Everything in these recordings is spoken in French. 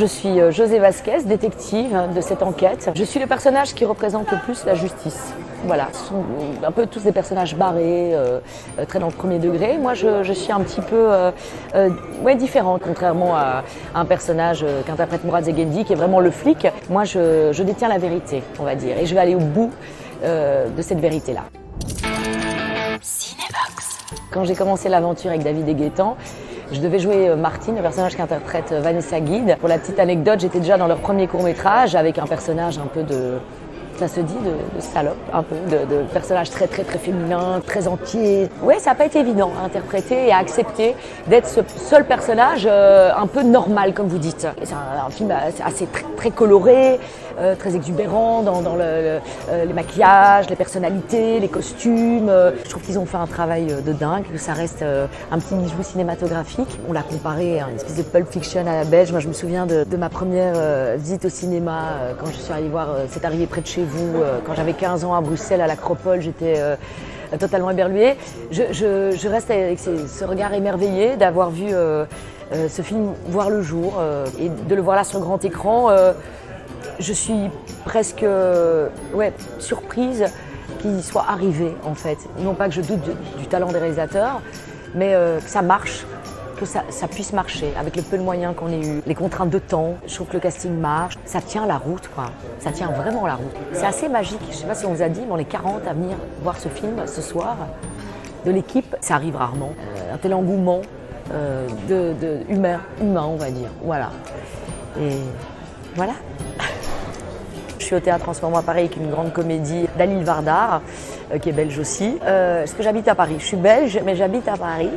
Je suis José Vasquez, détective de cette enquête. Je suis le personnage qui représente le plus la justice. Voilà, ce sont un peu tous des personnages barrés, très dans le premier degré. Moi, je suis un petit peu différente, contrairement à un personnage qu'interprète Mourad Zeguendi, qui est vraiment le flic. Moi, je détiens la vérité, on va dire, et je vais aller au bout de cette vérité-là. Cinébox. Quand j'ai commencé l'aventure avec David et Gaëtan, je devais jouer Martine, le personnage qu'interprète Vanessa Guide. Pour la petite anecdote, j'étais déjà dans leur premier court-métrage avec un personnage un peu de... Ça se dit de salope, un peu, de personnage très féminin, très entier. Ouais, ça n'a pas été évident à interpréter et à accepter d'être ce seul personnage un peu normal, comme vous dites. C'est un film assez très coloré, très exubérant dans les maquillages, les personnalités, les costumes. Je trouve qu'ils ont fait un travail de dingue, que ça reste un petit bijou cinématographique. On l'a comparé à une espèce de Pulp Fiction à la belge. Moi, je me souviens de ma première visite au cinéma quand je suis allée voir C'est arrivé près de chez vous. Quand j'avais 15 ans à Bruxelles, à l'Acropole, j'étais totalement éberluée. Je reste avec ce regard émerveillé d'avoir vu ce film voir le jour et de le voir là sur le grand écran. Je suis presque surprise qu'il soit arrivé, en fait. Non pas que je doute du talent des réalisateurs, mais que ça marche, que ça puisse marcher avec le peu de moyens qu'on ait eu, les contraintes de temps. Je trouve que le casting marche, ça tient la route, quoi. Ça tient vraiment la route. C'est assez magique. Je ne sais pas si on vous a dit, mais on est 40 à venir voir ce film ce soir. De l'équipe, ça arrive rarement. Un tel engouement humain, on va dire. Voilà. Et voilà. Je suis au Théâtre en ce moment à Paris avec une grande comédie d'Halil Vardar, qui est belge aussi. Parce que j'habite à Paris. Je suis belge, mais j'habite à Paris.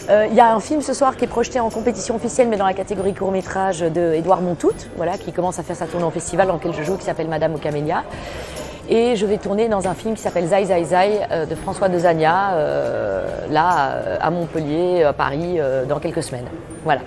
Il y a un film ce soir qui est projeté en compétition officielle, mais dans la catégorie court-métrage de Édouard Montout, voilà, qui commence à faire sa tournée en festival dans lequel je joue, qui s'appelle Madame aux Camélias. Et je vais tourner dans un film qui s'appelle Zai Zai Zai de François Dezania, là à Montpellier, à Paris, dans quelques semaines. Voilà.